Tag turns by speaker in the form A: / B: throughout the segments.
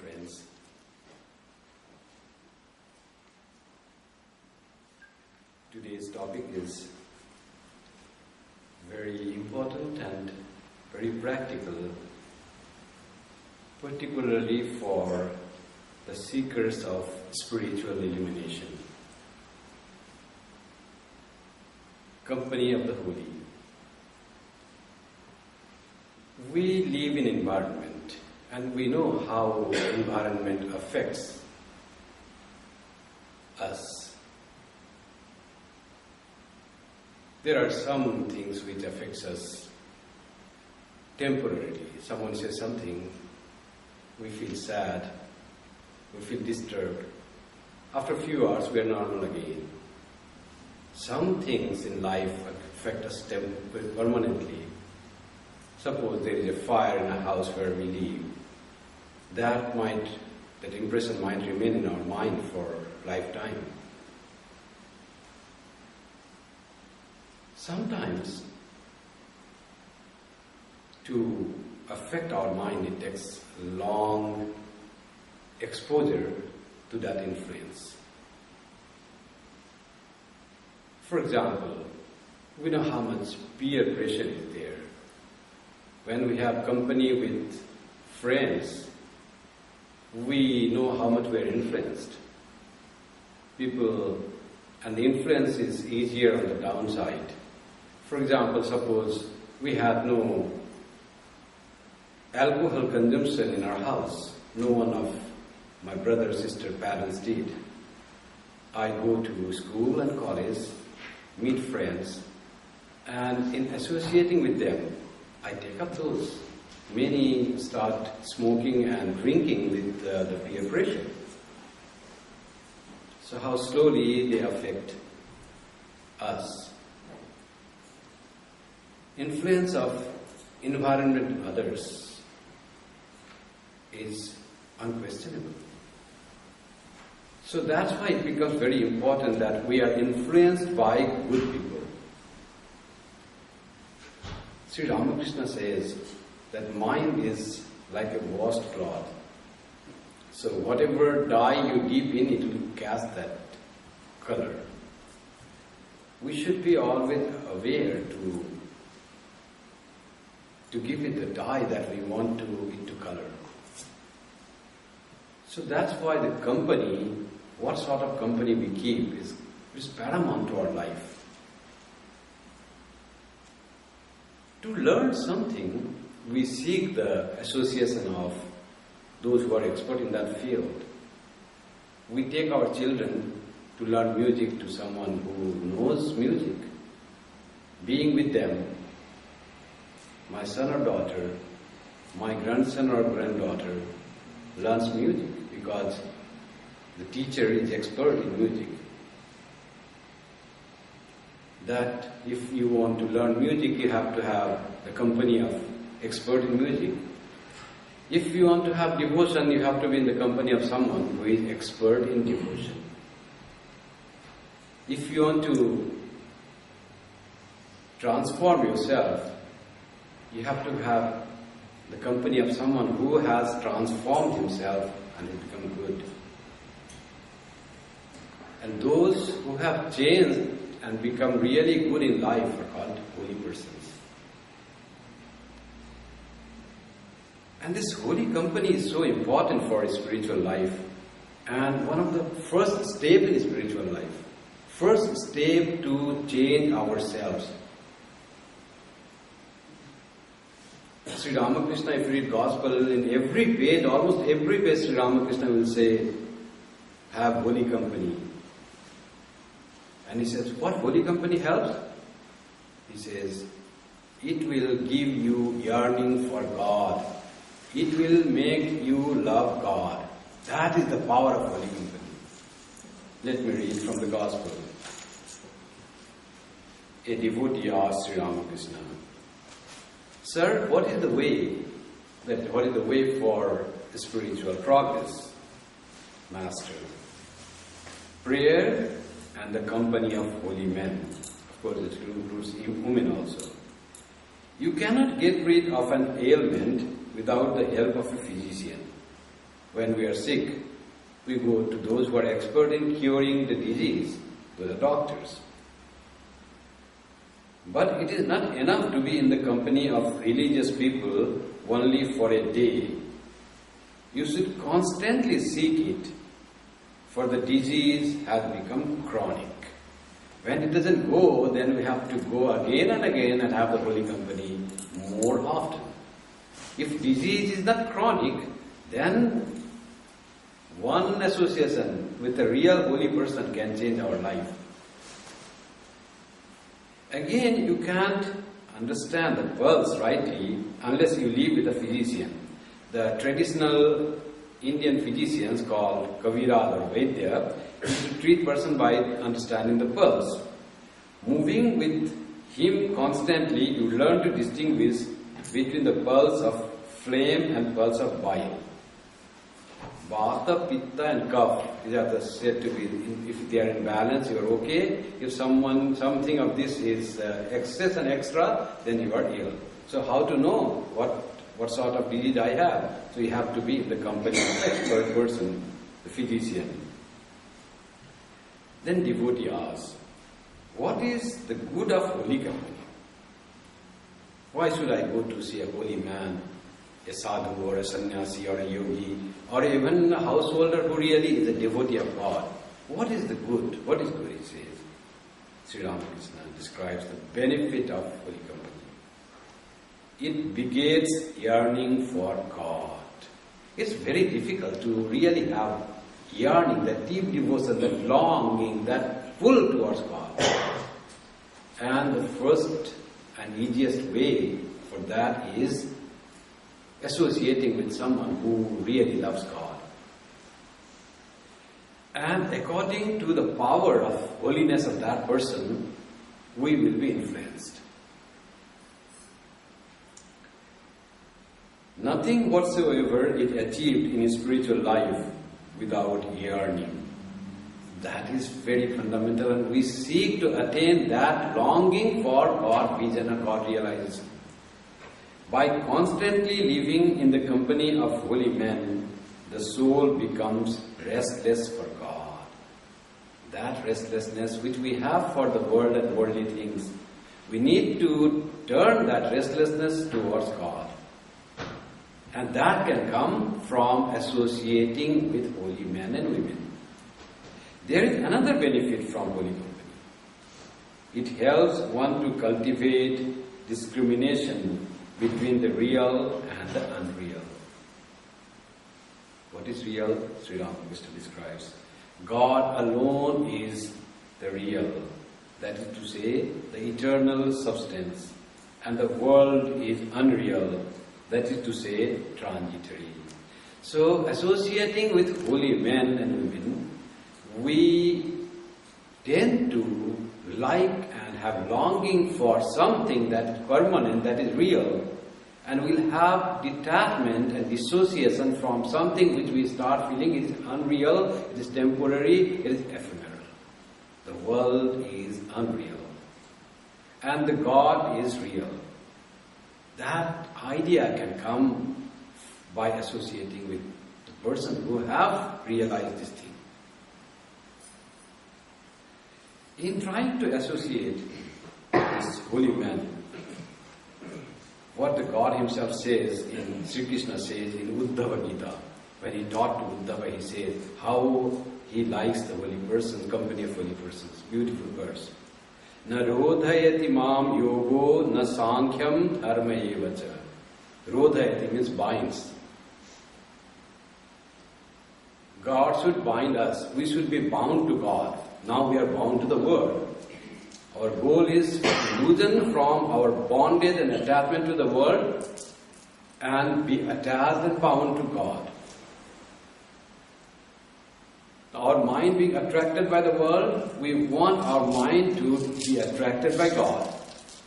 A: friends. Today's topic is very important and very practical, particularly for the seekers of spiritual illumination. Company of the Holy. We live in environment, and we know how environment affects us. There are some things which affects us temporarily. Someone says something, we feel sad, we feel disturbed. After a few hours, we are normal again. Some things in life affect us permanently. Suppose there is a fire in a house where we live. That impression might remain in our mind for lifetime. Sometimes, to affect our mind, it takes long exposure to that influence. For example, we know how much peer pressure is there. When we have company with friends, we know how much we are influenced. And the influence is easier on the downside. For example, suppose we had no alcohol consumption in our house. No one of my brother, sister, parents did. I go to school and college, meet friends, and in associating with them, I take up those. Many start smoking and drinking with the peer pressure. So how slowly they affect us. Influence of environment and others is unquestionable. So that's why it becomes very important that we are influenced by good people. Sri Ramakrishna says that mind is like a washed cloth. So whatever dye you dip in, it will cast that color. We should be always aware to give it the dye that we want it to color. So that's why the company, what sort of company we keep is paramount to our life. To learn something, we seek the association of those who are expert in that field. We take our children to learn music to someone who knows music. Being with them, my son or daughter, my grandson or granddaughter learns music because the teacher is expert in music. That if you want to learn music, you have to have the company of expert in music. If you want to have devotion, you have to be in the company of someone who is expert in devotion. If you want to transform yourself, you have to have the company of someone who has transformed himself and has become good. And those who have changed and become really good in life are called holy persons. And this holy company is so important for spiritual life. And one of the first steps in spiritual life, first step to change ourselves. Sri Ramakrishna, if you read Gospel, in every page, almost every page, Sri Ramakrishna will say, have holy company. And he says, what holy company helps? He says, it will give you yearning for God. It will make you love God. That is the power of holy company. Let me read from the Gospel. A devotee asked Sri Ramakrishna, Sir, what is the way for spiritual progress? Master, prayer and the company of holy men. Of course, it includes women also. You cannot get rid of an ailment without the help of a physician. when we are sick, we go to those who are expert in curing the disease, to the doctors. But it is not enough to be in the company of religious people only for a day. You should constantly seek it, for the disease has become chronic. When it doesn't go, then we have to go again and again and have the holy company more often. If disease is not chronic, then one association with a real holy person can change our life. Again, you can't understand the pulse rightly unless you live with a physician. The traditional Indian physicians called Kaviraj or Vaidya used to treat person by understanding the pulse. Moving with him constantly, you learn to distinguish between the pulse of flame and pulse of bile. Vata, Pitta and Kapha, these are said to be, if they are in balance, you are okay. If something of this is excess and extra, then you are ill. So how to know what sort of disease I have? So you have to be in the company of an expert person, the physician. Then devotee asks, what is the good of holy company? Why should I go to see a holy man, a sadhu or a sannyasi or a yogi, or even a householder who really is a devotee of God? What is the good? What is good, he says. Sri Ramakrishna describes the benefit of holy company. It begets yearning for God. It's very difficult to really have yearning, that deep devotion, that longing, that pull towards God. And the first and easiest way for that is associating with someone who really loves God. And according to the power of holiness of that person, we will be influenced. Nothing whatsoever is achieved in spiritual life without yearning. That is very fundamental, and we seek to attain that longing for God vision and God realization. By constantly living in the company of holy men, the soul becomes restless for God. That restlessness which we have for the world and worldly things, we need to turn that restlessness towards God. And that can come from associating with holy men and women. There is another benefit from holy company. It helps one to cultivate discrimination between the real and the unreal. What is real? Sri Ramakrishna describes. God alone is the real, that is to say, the eternal substance, and the world is unreal, that is to say, transitory. So, associating with holy men and women, we tend to like and have longing for something that is permanent, that is real, and we'll have detachment and dissociation from something which we start feeling is unreal, it is temporary, it is ephemeral. The world is unreal, and the God is real. That idea can come by associating with the person who have realized this thing. In trying to associate this holy man, what the God himself says, Sri Krishna says in Uddhava Gita, when he taught to Uddhava, he says how he likes the holy persons, company of holy persons. Beautiful verse. Na rodhayati mam yogo na sankhyam dharma evacha. Rodhayati means binds. God should bind us. We should be bound to God. Now we are bound to the world. Our goal is loosen from our bondage and attachment to the world and be attached and bound to God. Our mind being attracted by the world, we want our mind to be attracted by God.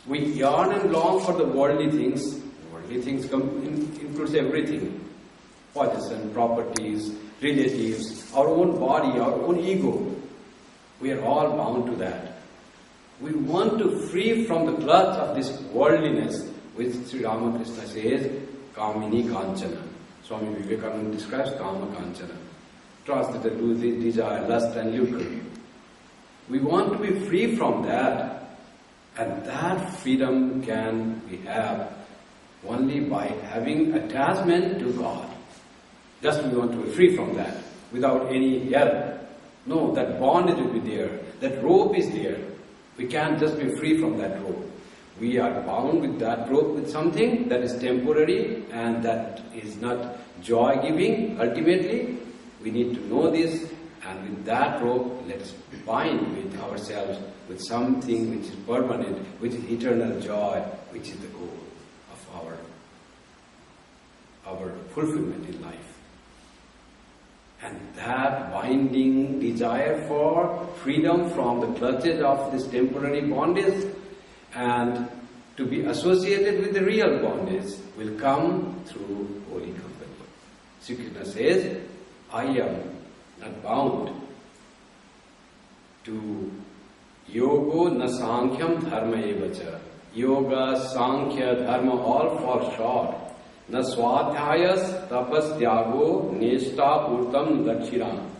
A: We yearn and long for the worldly things. Worldly things includes everything. Possession, properties, relatives, our own body, our own ego. We are all bound to that. We want to free from the clutch of this worldliness, which Sri Ramakrishna says, Kamini Kanchana. Swami Vivekananda describes Kama Kanchana, translated to desire, lust and lucre. We want to be free from that, and that freedom can we have only by having attachment to God. Just we want to be free from that, without any help. No, that bondage will be there, that rope is there. We can't just be free from that rope. We are bound with that rope with something that is temporary and that is not joy-giving. Ultimately, we need to know this, and with that rope, let us bind with ourselves with something which is permanent, which is eternal joy, which is the goal of our fulfillment in life. And that binding desire for freedom from the clutches of this temporary bondage and to be associated with the real bondage will come through holy company. Sri Krishna says, I am not bound to yoga na sankhya dharma evacha. Yoga, sankhya, dharma all fall short. Na swadhyayas tapas tyago neshta purtam lakshira.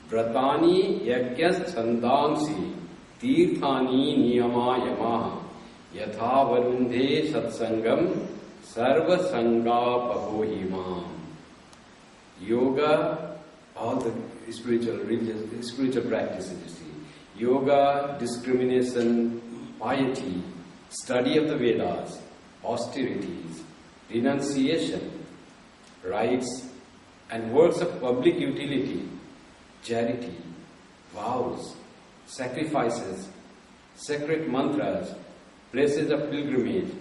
A: Vratani yagyas chandamsi tirthani niyama yamaha. Yatha varundhe satsangam sarva sangha pahohimam. Yoga, all the spiritual practices you see. Yoga, discrimination, piety, study of the Vedas, austerities, renunciation, rites and works of public utility, charity, vows, sacrifices, sacred mantras, places of pilgrimage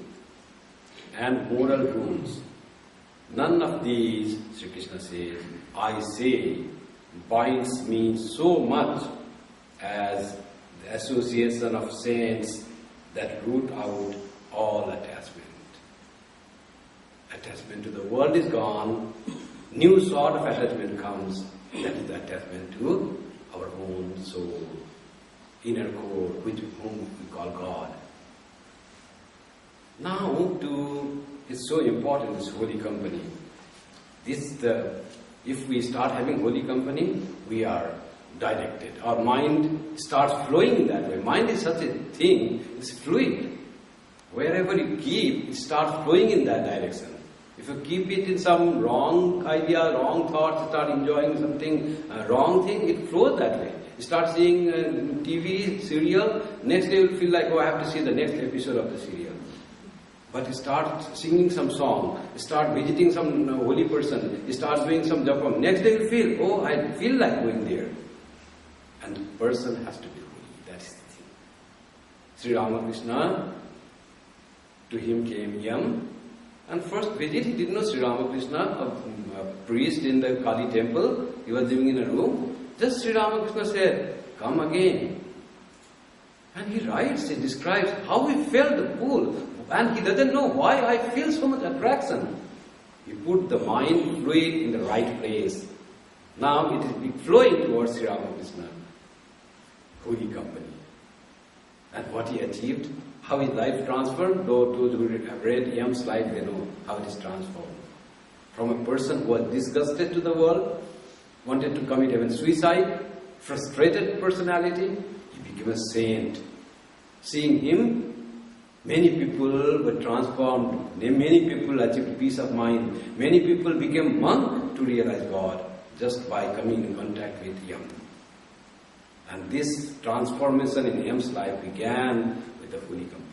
A: and moral rules. None of these, Sri Krishna says, I say, binds me so much as the association of saints that root out all attachment. Attachment to the world is gone, new sort of attachment comes, that is the attachment to our own soul, inner core, whom we call God. Now, it's so important, this holy company. If we start having holy company, we are directed. Our mind starts flowing that way. Mind is such a thing, it's fluid. Wherever you keep, it starts flowing in that direction. If you keep it in some wrong idea, wrong thoughts, start enjoying something, wrong thing, it flows that way. You start seeing TV, serial, next day you will feel like, oh, I have to see the next episode of the serial. But you start singing some song, you start visiting some holy person, you start doing some japam. Next day you feel, oh, I feel like going there. And the person has to be holy. That is the thing. Sri Ramakrishna, to him came Yam. And first visit, he didn't know Sri Ramakrishna, a priest in the Kali temple. He was living in a room. Just Sri Ramakrishna said, come again. And he writes, he describes how he felt the pull. And he doesn't know why I feel so much attraction. He put the mind fluid in the right place. Now it is flowing towards Sri Ramakrishna. Holy company. And what he achieved, how his life transformed, those who have read Yam's life, they know how it is transformed. From a person who was disgusted to the world, wanted to commit even suicide, frustrated personality, he became a saint. Seeing him, many people were transformed, many people achieved peace of mind, many people became monks to realize God just by coming in contact with Yam. And this transformation in Yam's life began with the holy company.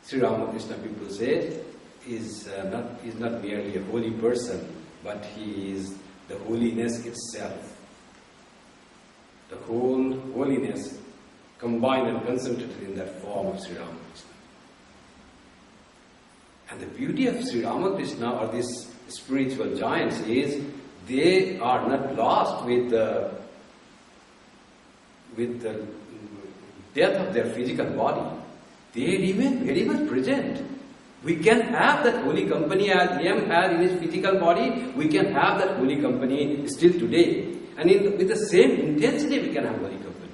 A: Sri Ramakrishna, people say, is not merely a holy person, but he is the holiness itself. The whole holiness combined and concentrated in that form of Sri Ramakrishna. And the beauty of Sri Ramakrishna or these spiritual giants is they are not lost with the death of their physical body. They remain very much present. We can have that holy company as Yam had in his physical body, we can have that holy company still today. And with the same intensity we can have holy company.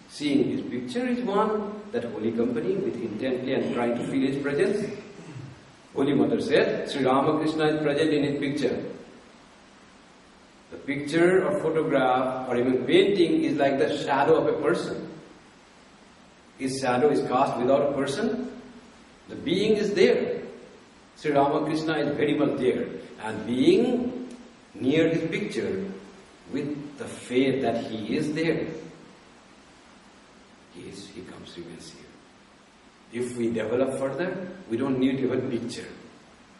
A: Seeing his picture is one, that holy company with intently and trying to feel his presence. Holy Mother said, Sri Ramakrishna is present in his picture. The picture or photograph or even painting is like the shadow of a person. His shadow is cast without a person. The being is there. Sri Ramakrishna is very much there. And being near his picture with the faith that he is there, he comes, remains here. If we develop further, we don't need even picture.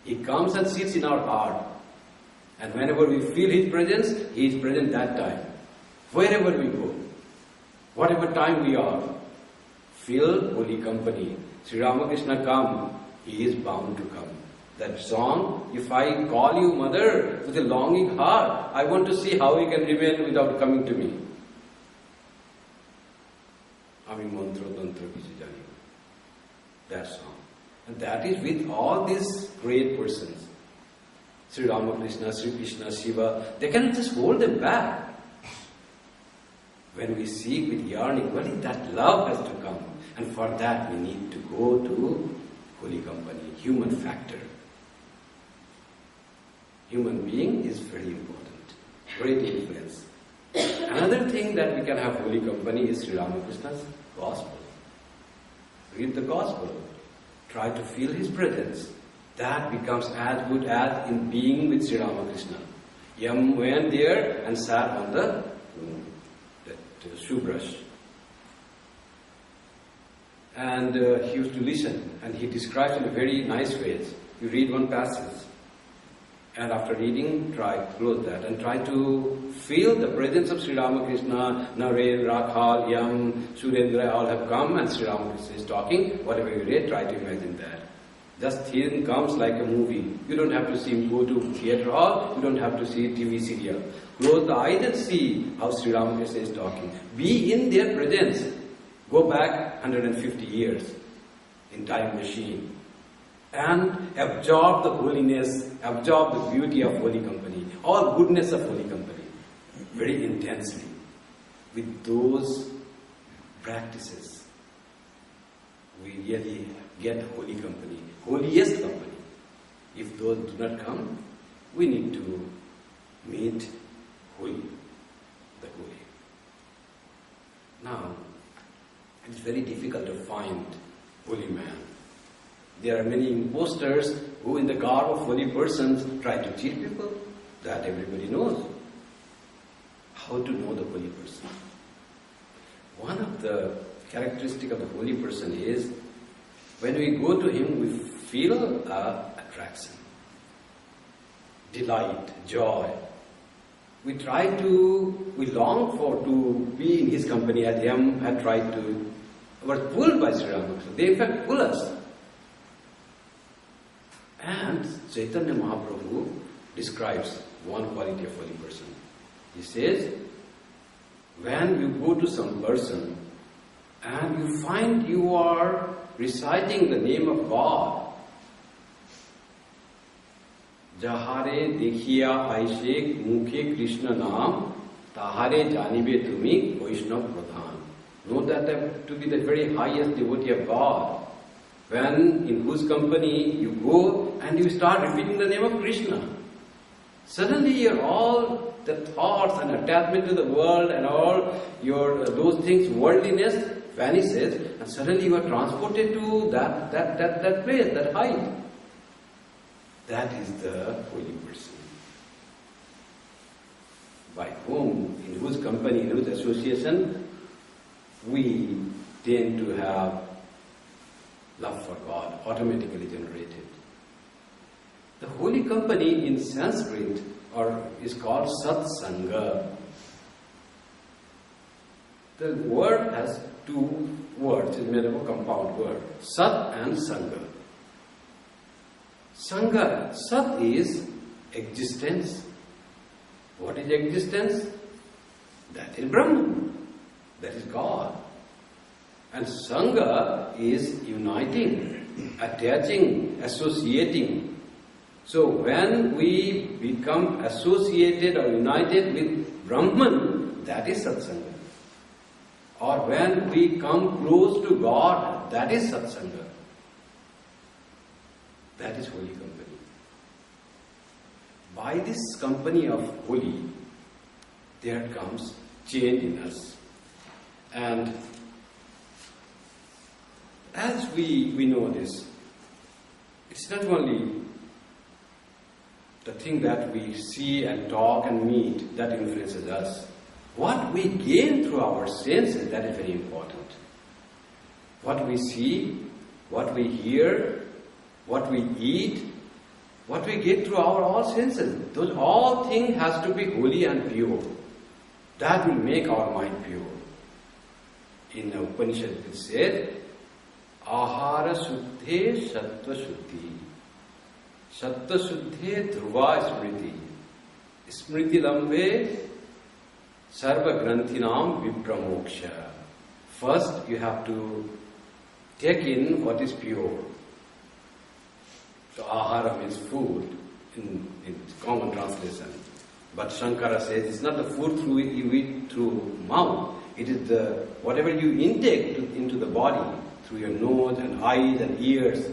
A: He comes and sits in our heart. And whenever we feel his presence, he is present that time. Wherever we go, whatever time we are, feel holy company. Sri Ramakrishna come, he is bound to come. That song, if I call you mother with a longing heart, I want to see how he can remain without coming to me. Ami mantra tantra kichu jani. That song. And that is with all these great persons. Sri Ramakrishna, Sri Krishna, Shiva, they cannot just hold them back. When we seek with yearning, well, that love has to come. And for that we need to go to holy company, human factor. Human being is very important, great influence. Another thing that we can have holy company is Sri Ramakrishna's gospel. Read the gospel. Try to feel his presence. That becomes as good as in being with Sri Ramakrishna. Yam went there and sat on the shoe brush. And he used to listen, and he describes in a very nice way. You read one passage, and after reading, close that, and try to feel the presence of Sri Ramakrishna. Naren, Rakhal, Yam, Surendra all have come, and Sri Ramakrishna is talking. Whatever you read, try to imagine that. Just thing comes like a movie. You don't have to go to theatre hall, you don't have to see TV serial. Close the eyes and see how Sri Ramakrishna is talking. Be in their presence. Go back 150 years in time machine and absorb the holiness, absorb the beauty of holy company, all goodness of holy company, very intensely. With those practices, we really get holy company, holiest company. If those do not come, we need to meet holy, the holy. Now, it's very difficult to find holy man. There are many imposters who in the garb of holy persons try to cheat people. That everybody knows. How to know the holy person? One of the characteristics of the holy person is when we go to him, we feel attraction, delight, joy. We long for to be in his company as Yam had tried to, were pulled by Sri Ramakrishna. They in fact pull us. And Chaitanya Mahaprabhu describes one quality of holy person. He says, when you go to some person and you find you are reciting the name of God, Jahare dekhiya aishe mukhe Krishna naam, tahare janibe tumi Vaishnav pradhan. Know that to be the very highest devotee of God. When in whose company you go and you start repeating the name of Krishna, suddenly all the thoughts and attachment to the world and all those things, worldliness vanishes, and suddenly you are transported to that place, that height. That is the holy person. By whom, in whose company, in whose association, we tend to have love for God, automatically generated. The holy company in Sanskrit is called Satsanga. The word has two words, it's made of a compound word, Sat and Sangha. Sangha, Sat is existence. What is existence? That is Brahman, that is God. And Sangha is uniting, attaching, associating. So when we become associated or united with Brahman, that is Satsanga. Or when we come close to God, that is Satsanga. that is holy company. By this company of holy, there comes change in us. And as we know this, it's not only the thing that we see and talk and meet that influences us. What we gain through our senses, that is very important. What we see, what we hear, what we eat, what we get through our all senses, those all things has to be holy and pure. That will make our mind pure. In the Upanishad it said, Ahara Suddhe Sattva Shuddhi. Sattva Shuddhe Dhruva Smriti. Smriti Lambe Sarva Granthinam Vipramoksha. First you have to take in what is pure. So ahara means food in common translation. But Shankara says it's not the food you eat through mouth. It is the whatever you intake into the body through your nose and eyes and ears.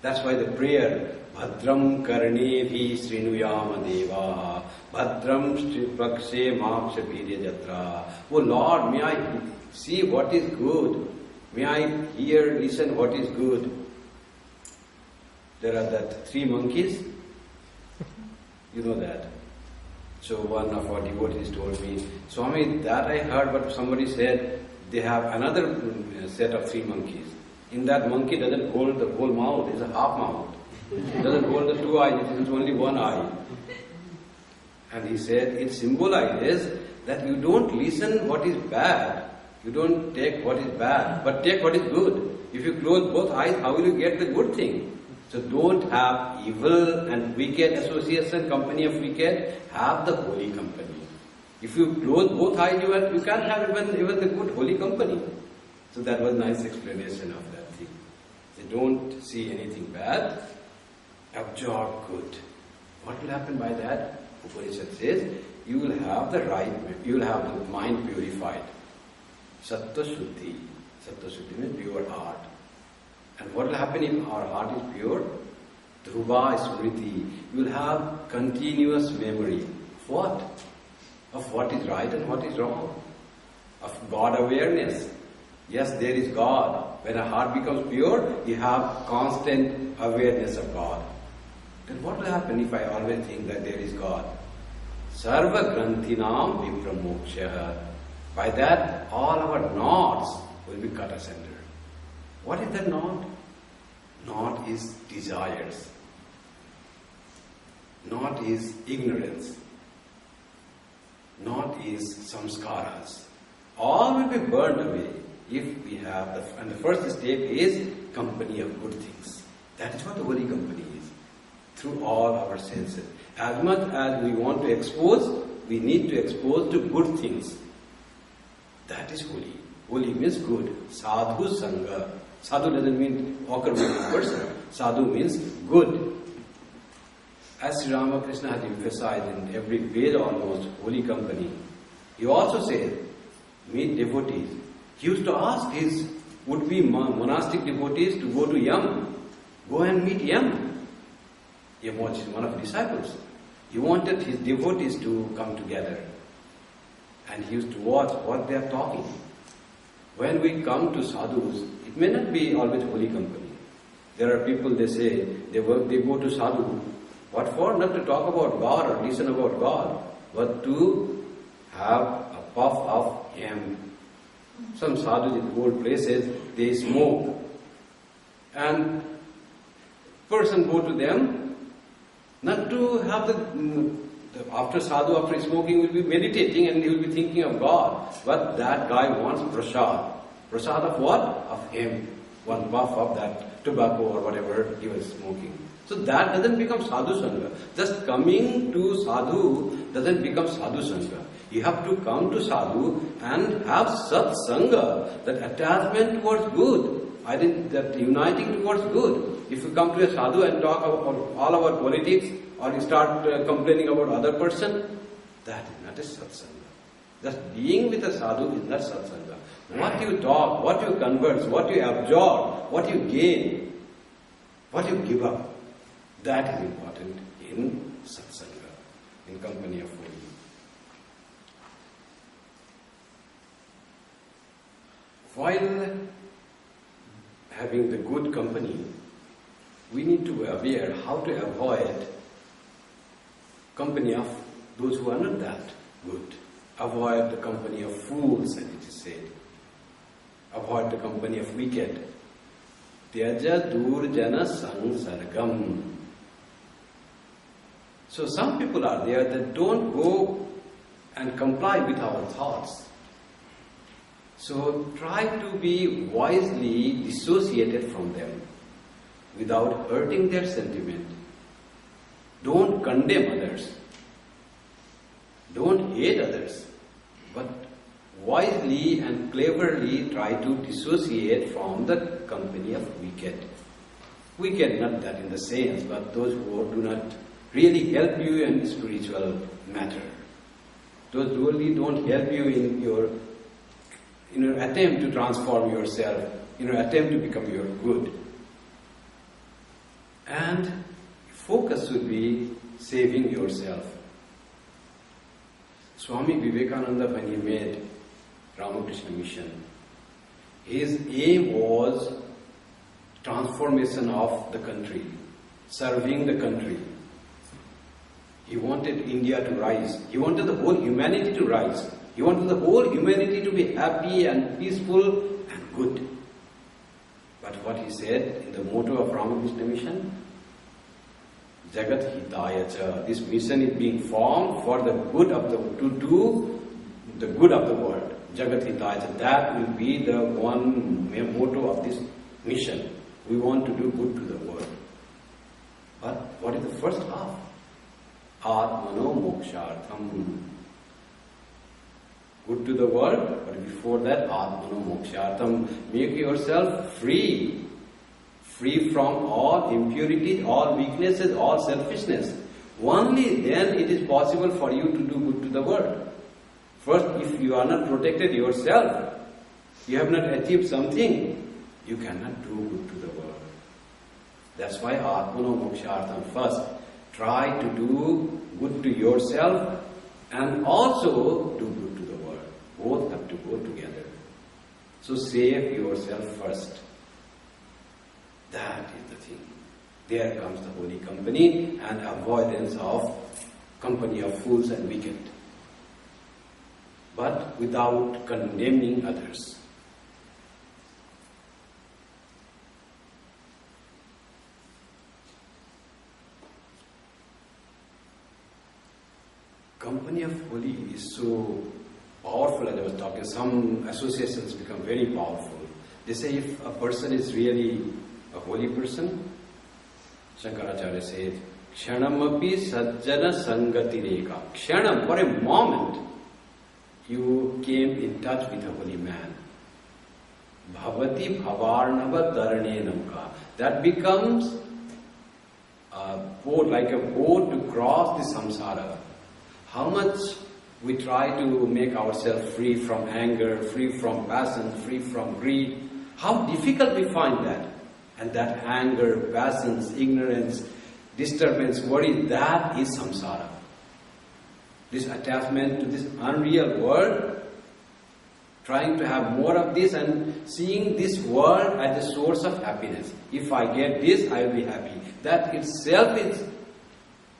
A: That's why the prayer Bhadram Karnevi Srinuyama Devaha Bhadram Pakshe Maksha Virya Jatra. Oh Lord, may I see what is good. May I hear, listen what is good. There are that 3 monkeys. You know that. So one of our devotees told me, Swami, that I heard, but somebody said they have another set of 3 monkeys. In that monkey doesn't hold the whole mouth, it's a half mouth. It doesn't hold the 2 eyes, it is only 1 eye. And he said, it symbolizes that you don't listen what is bad. You don't take what is bad, but take what is good. If you close both eyes, how will you get the good thing? So don't have evil and wicked association, company of wicked. Have the holy company. If you close both eyes, you can't have even the good holy company. So that was a nice explanation of that thing. They don't see anything bad, absorb good. What will happen by that? Upanishad says, you will have the mind purified. Sattva Shuddhi. Sattva Shuddhi means pure heart. And what will happen if our heart is pure? Dhruva Smriti. You will have continuous memory. Of what? Of what is right and what is wrong. Of God awareness. Yes, there is God. When a heart becomes pure, you have constant awareness of God. Then what will happen if I always think that there is God? Sarva Granthinam Vipramoksha. By that, all our knots will be cut asunder. What is the knot? Knot is desires. Knot is ignorance. Knot is samskaras. All will be burned away if we have and the first step is company of good things. That is what the holy company is. Through all our senses. As much as we want to expose, we need to expose to good things. That is holy. Holy means good. Sadhu Sangha. Sadhu doesn't mean awkward-looking person. Sadhu means good. As Sri Ramakrishna has emphasized in every Veda almost, holy company. He also said, meet devotees. He used to ask his would-be monastic devotees to go to Yam. Go and meet Yam. Yam was one of his disciples. He wanted his devotees to come together. And he used to watch what they are talking. When we come to sadhus, it may not be always holy company. There are people, they say, they go to sadhu. What for? Not to talk about God or listen about God, but to have a puff of yam. Some sadhus in old places, they smoke. And person go to them, not to have after sadhu, after smoking, will be meditating and he will be thinking of God. But that guy wants prasad. Prasad of what? Of him. One puff of that tobacco or whatever he was smoking. So that doesn't become sadhu sangha. Just coming to sadhu doesn't become sadhu sangha. You have to come to sadhu and have sat sangha, that attachment towards good, that uniting towards good. If you come to a sadhu and talk about all about politics, or you start complaining about other person, that is not a satsanga. Just being with a sadhu is not satsanga. What you talk, what you converse, what you absorb, what you gain, what you give up, That is important in satsanga, in company of holy. While having the good company, we need to be aware how to avoid company of those who are not that good. Avoid the company of fools, as it is said. Avoid the company of wicked. Tyaja durjana sangsargam. So some people are there that don't go and comply with our thoughts. So try to be wisely dissociated from them without hurting their sentiment. Don't condemn others. Don't hate others. But wisely and cleverly try to dissociate from the company of wicked. Wicked, not that in the sense, but those who do not really help you in spiritual matter. Those who really don't help you in your attempt to transform yourself, in your attempt to become your good. And focus should be saving yourself. Swami Vivekananda, when he made Ramakrishna Mission, his aim was transformation of the country, serving the country. He wanted India to rise. He wanted the whole humanity to rise. He wanted the whole humanity to be happy and peaceful and good. But what he said in the motto of Ramakrishna Mission, Jagat Hitaya Cha. This mission is being formed for the good of to do the good of the world. Jagat Hitaya Cha. That will be the one motto of this mission. We want to do good to the world. But what is the first half? Atmano Mokshartham. Good to the world, but before that, Atmano Mokshartham. Make yourself free. Free from all impurities, all weaknesses, all selfishness. Only then it is possible for you to do good to the world. First, if you are not protected yourself, you have not achieved something, you cannot do good to the world. That's why Atmano Mokshartham first. Try to do good to yourself and also do good to the world. Both have to go together. So save yourself first. That is the thing. There comes the holy company and avoidance of company of fools and wicked. But without condemning others. Company of holy is so powerful, as I was talking. Some associations become very powerful. They say if a person is really a holy person, Shankaracharya said, Kshanamapi sajjana sangatireka. Kshanam, for a moment, you came in touch with a holy man. Bhavati bhavarnava taranenamka. That becomes a boat, like a boat to cross the samsara. How much we try to make ourselves free from anger, free from passion, free from greed. How difficult we find that. And that anger, passions, ignorance, disturbance, worry, that is samsara. This attachment to this unreal world, trying to have more of this and seeing this world as the source of happiness. If I get this, I will be happy. That itself is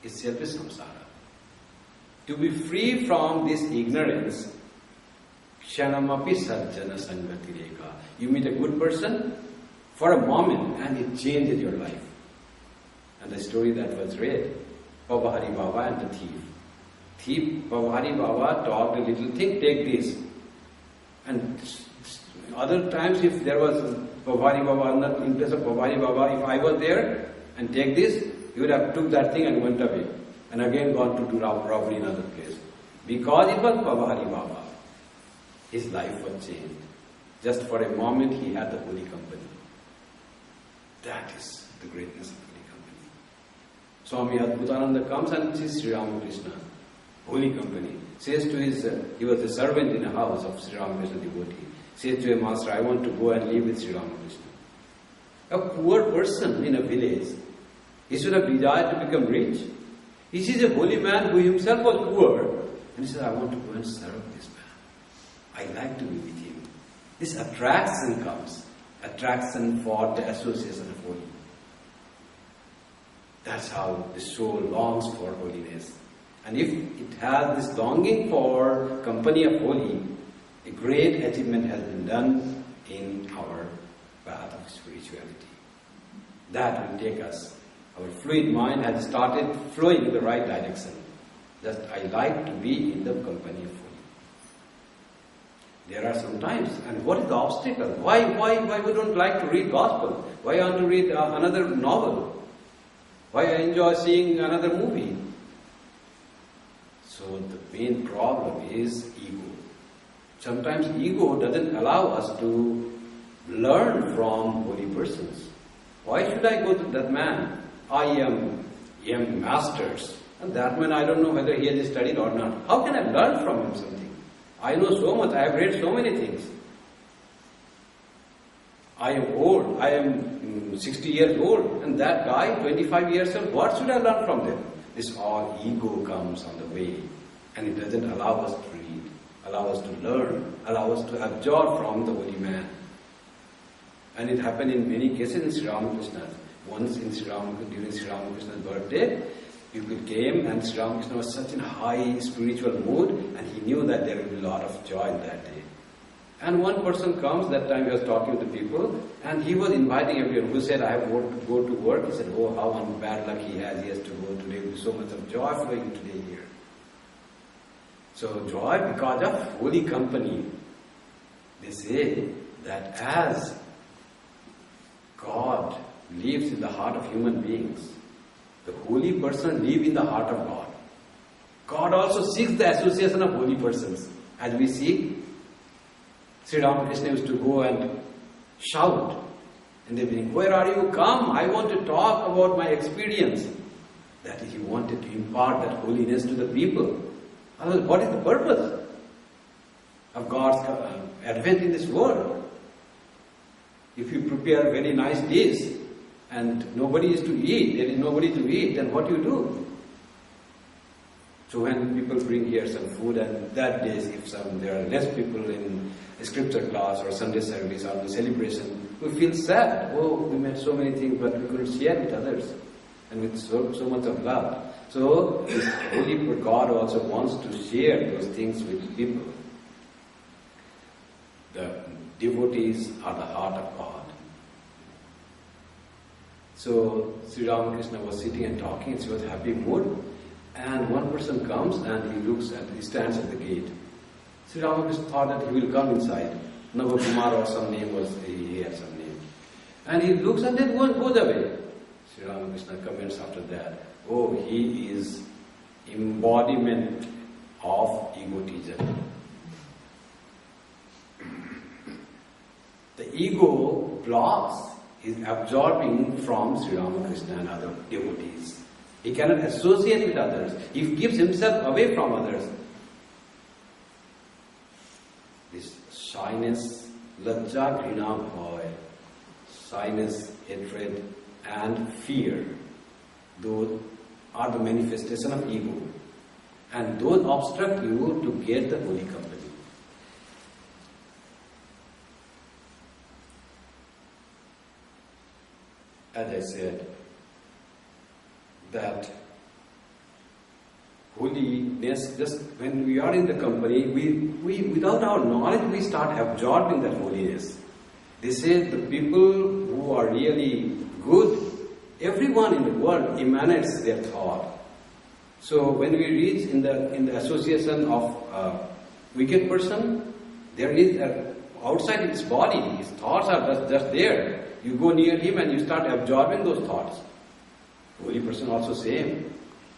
A: samsara. To be free from this ignorance, Kshanamapi sajjana sangatireka. You meet a good person for a moment and it changes your life. And the story that was read, Pavahari Baba and the thief. Pavahari Baba talked a little thing, take this. And other times if there was Pavahari Baba, not in place of Pavahari Baba, if I was there and take this, he would have took that thing and went away. And again gone to do robbery in another place. Because it was Pavahari Baba, his life was changed. Just for a moment he had the holy company. That is the greatness of holy company. Swami Adbhutananda comes and sees Sri Ramakrishna, holy company. Says to his, he was a servant in a house of Sri Ramakrishna devotee. Says to a master, I want to go and live with Sri Ramakrishna. A poor person in a village He should have desired to become rich. He sees a holy man who himself was poor, and he says, I want to go and serve this man. I like to be with him. This attraction comes. Attraction for the association of holy. That's how the soul longs for holiness. And if it has this longing for company of holy, a great achievement has been done in our path of spirituality. That will take us. Our fluid mind has started flowing in the right direction. That I like to be in the company of holy. There are some times, and what is the obstacle? Why we don't like to read gospel? Why I want to read another novel? Why I enjoy seeing another movie? So the main problem is ego. Sometimes ego doesn't allow us to learn from holy persons. Why should I go to that man? I am masters. And that man, I don't know whether he has studied or not. How can I learn from him something? I know so much, I have read so many things. I am old, I am 60 years old, and that guy, 25 years old, what should I learn from them? This all ego comes on the way, and it doesn't allow us to read, allow us to learn, allow us to absorb from the holy man. And it happened in many cases in Sri Ramakrishna. Once in during Sri Ramakrishna's birthday, people came and Sri Ramakrishna was such in high spiritual mood, and he knew that there would be a lot of joy in that day. And one person comes, that time he was talking to people, and he was inviting everyone who said, I have to go to work. He said, oh, how bad luck he has to go today. There will be so much of joy flowing today here. So joy because of holy company. They say that as God lives in the heart of human beings, the holy person lives in the heart of God. God also seeks the association of holy persons. As we see, Sri Ramakrishna used to go and shout in the evening, where are you? Come, I want to talk about my experience. That is, he wanted to impart that holiness to the people. Otherwise, what is the purpose of God's advent in this world? If you prepare very nice dish and nobody is to eat, there is nobody to eat, then what you do? So when people bring here some food, and that day if there are less people in a scripture class or Sunday service or the celebration, we feel sad. Oh, we made so many things, but we couldn't share with others, and with so much of love. So Holy God also wants to share those things with people. The devotees are the heart of God. So Sri Ramakrishna was sitting and talking, she was in happy mood, and one person comes and he stands at the gate. Sri Ramakrishna thought that he will come inside. Navakumar or some name he had some name. And he looks and then goes away. Sri Ramakrishna comments after that, oh, he is embodiment of egotism. The ego blocks his absorbing from Sri Ramakrishna and other devotees. He cannot associate with others. He keeps himself away from others. This shyness, lajja, grina, bhaya, shyness, hatred, and fear, those are the manifestation of ego. And those obstruct you to get the holy company. As I said, that holiness, just when we are in the company, we without our knowledge, we start absorbing that holiness. They say the people who are really good, everyone in the world emanates their thought. So when we reach in the association of a wicked person, there is outside his body, his thoughts are just there. You go near him and you start absorbing those thoughts. Holy person also same.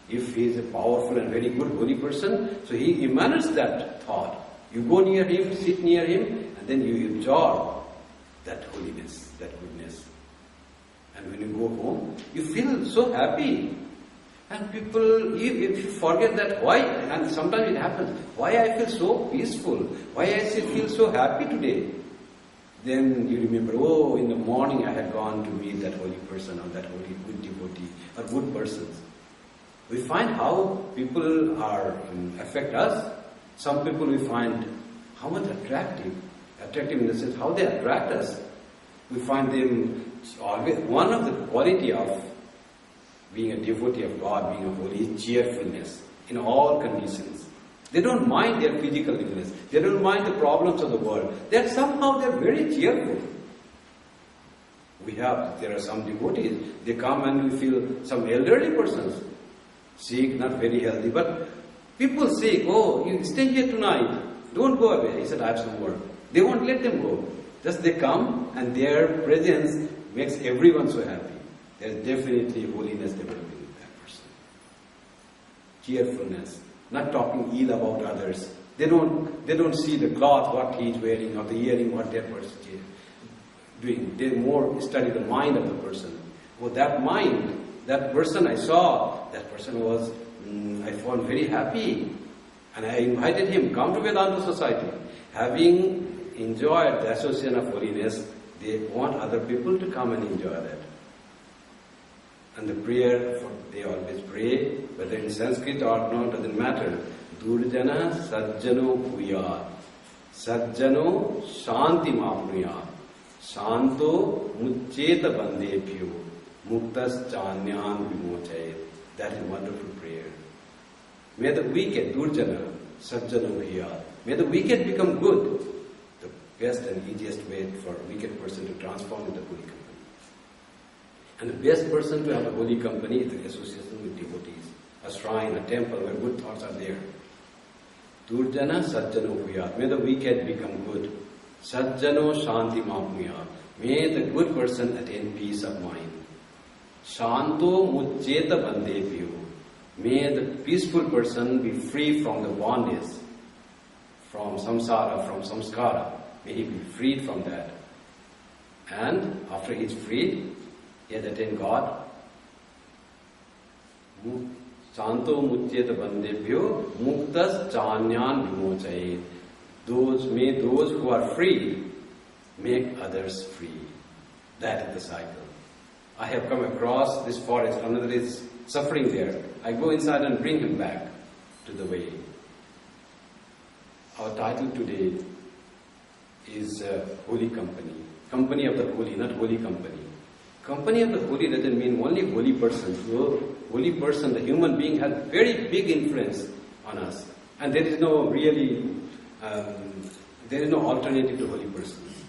A: If he is a powerful and very good holy person, so he emanates that thought. You go near him, sit near him, and then you absorb that holiness, that goodness. And when you go home, you feel so happy. And people, if you forget that, why, and sometimes it happens, why I feel so peaceful, why I feel so happy today. Then you remember, oh, in the morning I had gone to meet that holy person or that holy good devotee. Or not good persons. We find how people affect us. Some people we find how much attractive in the sense how they attract us. We find them always, one of the quality of being a devotee of God, being a holy, is cheerfulness in all conditions. They don't mind their physical illness. They don't mind the problems of the world. They're very cheerful. There are some devotees, they come and we feel some elderly persons, sick, not very healthy, but people say, oh, you stay here tonight, don't go away. He said, I have some work. They won't let them go. Just they come and their presence makes everyone so happy. There is definitely holiness developing in that person. Cheerfulness, not talking ill about others. They don't see the cloth, what he is wearing, or the earring, what that person is doing. They more study the mind of the person. Oh, that mind, that person I saw, that person was, I found very happy. And I invited him, come to Vedanta Society. Having enjoyed the association of holiness, they want other people to come and enjoy that. And the prayer, they always pray, whether in Sanskrit or not, doesn't matter. Durjana sajjano bhuyat. Sajjano shanti mapnuyat. Shanto muccheta bandebhyo. Muktas chanyan vimochayet. That is wonderful prayer. May the wicked, Durjana, Sajjana Bhiyat. May the wicked become good. The best and easiest way for a wicked person to transform into holy company. And the best person to have a holy company is the association with devotees. A shrine, a temple where good thoughts are there. Durjana Sajjano Bhuyat. May the wicked become good. Sajjano Shanti Mapnuyat. May the good person attain peace of mind. Shanto Muccheta Bandebhyo. May the peaceful person be free from the bondage, from samsara, from samskara. May he be freed from that. And after he is freed, he has attained God. Santo muccheta bandebhyo muktas chanyan vimochayet. May those who are free make others free. That is the cycle. I have come across this forest, another is suffering there. I go inside and bring him back to the way. Our title today is Holy Company. Company of the Holy, not Holy Company. Company of the Holy doesn't mean only holy persons. Holy person, the human being, has very big influence on us. And there is no alternative to holy persons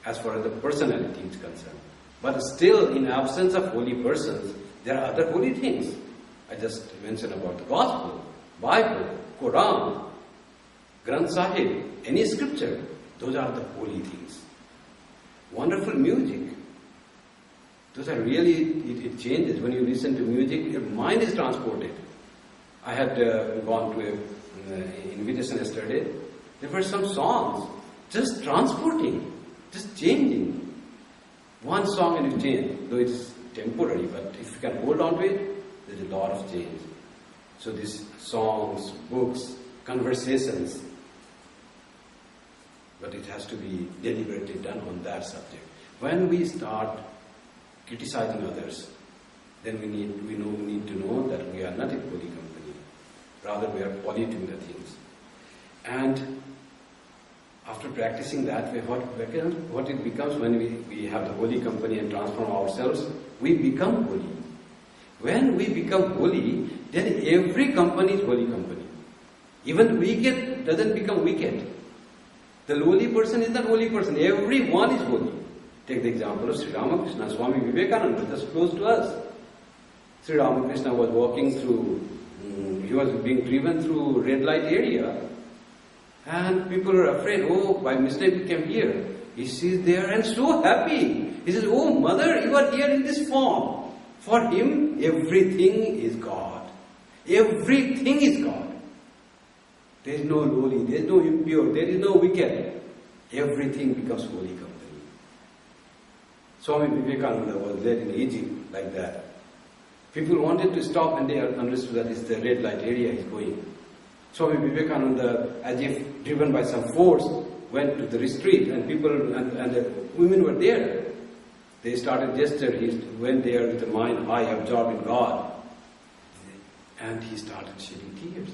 A: as far as the personality is concerned. But still, in absence of holy persons, there are other holy things. I just mentioned about the Gospel, Bible, Quran, Granth Sahib, any scripture. Those are the holy things. Wonderful music. Those are really, it changes. When you listen to music, your mind is transported. I had gone to an invitation yesterday. There were some songs just transporting, just changing. One song and you change, though it is temporary, but if you can hold on to it, there is a lot of change. So these songs, books, conversations, but it has to be deliberately done on that subject. When we start criticizing others, then we need to know that we are not in holy company. Rather, we are polluting the things. And after practicing that way, what it becomes when we have the holy company and transform ourselves, we become holy. When we become holy, then every company is holy company. Even wicked doesn't become wicked. The lowly person is not holy person. Everyone is holy. Take the example of Sri Ramakrishna, Swami Vivekananda, just close to us. Sri Ramakrishna was walking through, he was being driven through red light area. And people are afraid, oh, by mistake we came here. He sees there and so happy. He says, oh mother, you are here in this form. For him, everything is God. Everything is God. There is no lowly, there is no impure, there is no wicked. Everything becomes holy company. Swami Vivekananda was there in Egypt like that. People wanted to stop and they understood that it's the red light area he's going. Swami Vivekananda, as if driven by some force, went to the retreat and people and the women were there. They started gesture. When they are with the mind high, absorbed in God, and he started shedding tears.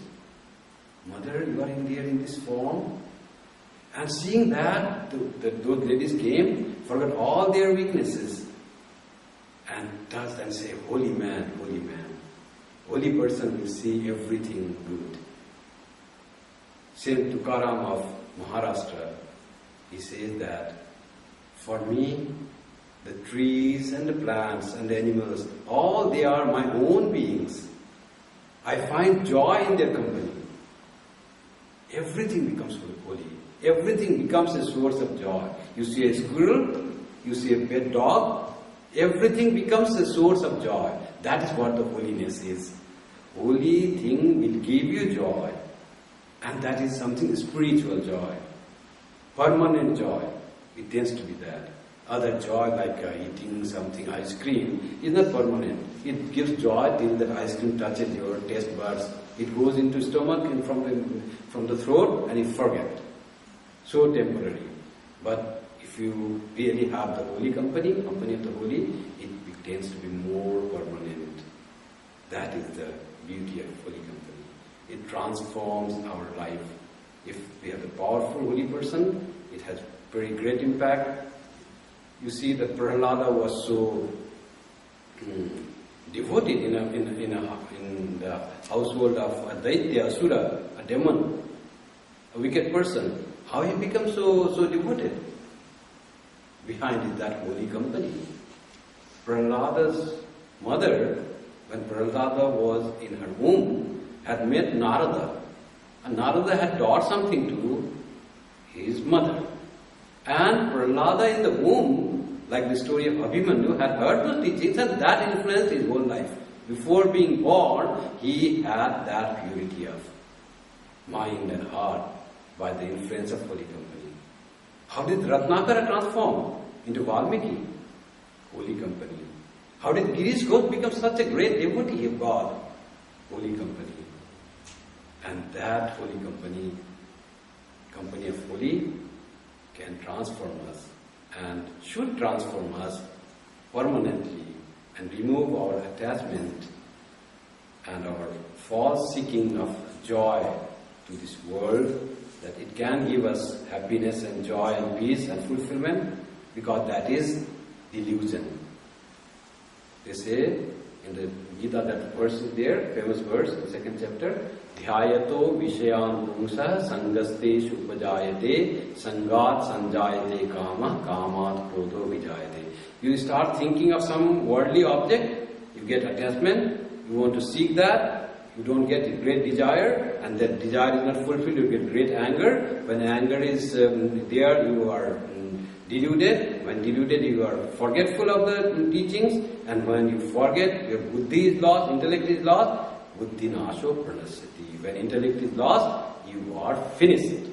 A: Mother, you are in there in this form. And seeing that, those ladies came, forgot all their weaknesses, and touched and say, holy man, holy man. Holy person will see everything good. Saint Tukaram of Maharashtra, he says that, for me, the trees and the plants and the animals, all they are my own beings. I find joy in their company. Everything becomes holy. Everything becomes a source of joy. You see a squirrel, you see a pet dog, everything becomes a source of joy. That is what the holiness is. Holy thing will give you joy. And that is something spiritual joy. Permanent joy. It tends to be that. Other joy like eating something, ice cream, is not permanent. It gives joy till that ice cream touches your taste buds. It goes into stomach and from the throat and you forget. So temporary. But if you really have the holy company of the holy, it tends to be more permanent. That is the beauty of holy company. It transforms our life. If we have a powerful holy person, it has very great impact. You see that Prahlada was so devoted in the household of a Daitya, Asura, a demon, a wicked person. How he becomes so devoted? Behind is that holy company. Prahlada's mother, when Prahlada was in her womb, had met Narada. And Narada had taught something to his mother. And Prahlada in the womb, like the story of Abhimanyu, had heard those teachings and that influenced his whole life. Before being born, he had that purity of mind and heart by the influence of holy company. How did Ratnakara transform into Valmiki? Holy company. How did Girish Ghosh become such a great devotee of God? Holy company. And that holy company of holy, can transform us and should transform us permanently and remove our attachment and our false seeking of joy to this world, that it can give us happiness and joy and peace and fulfillment, because that is delusion. They say in the Gita, that verse is there, famous verse in the second chapter, Dhyayato Vishayan Pumsa Sangasteshu Upajayate Sangat Sanjayate Kama Kamat Krodho Vijayate. You start thinking of some worldly object, you get attachment, you want to seek that, you don't get a great desire, and that desire is not fulfilled, you get great anger. When anger is there, you are deluded. When deluded, you are forgetful of the teachings, and when you forget, your buddhi is lost, intellect is lost. Buddhi nasho pranasati. When intellect is lost, you are finished.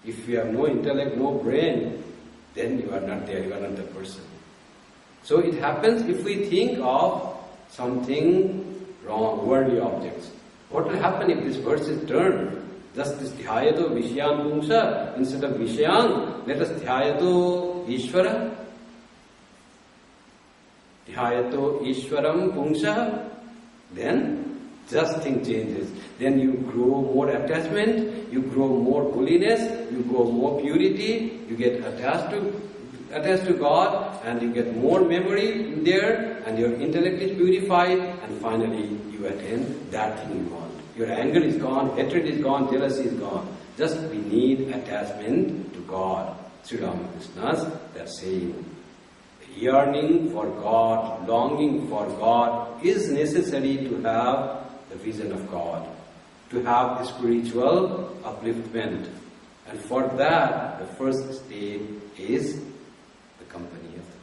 A: If you have no intellect, no brain, then you are not there, you are not the person. So it happens if we think of something wrong, worldly objects. What will happen if this verse is turned? Just this dhyayato vishyan pumsa, instead of vishyan, let us dhyayato ishvara. Dhyayato ishvaram pumsa. Then just thing changes. Then you grow more attachment, you grow more holiness, you grow more purity, you get attached to God, and you get more memory there, and your intellect is purified, and finally you attain that thing you want. Your anger is gone, hatred is gone, jealousy is gone. Just we need attachment to God. Sri Ramakrishna's that saying. Yearning for God, longing for God is necessary to have the vision of God, to have spiritual upliftment. And for that, the first step is the company of the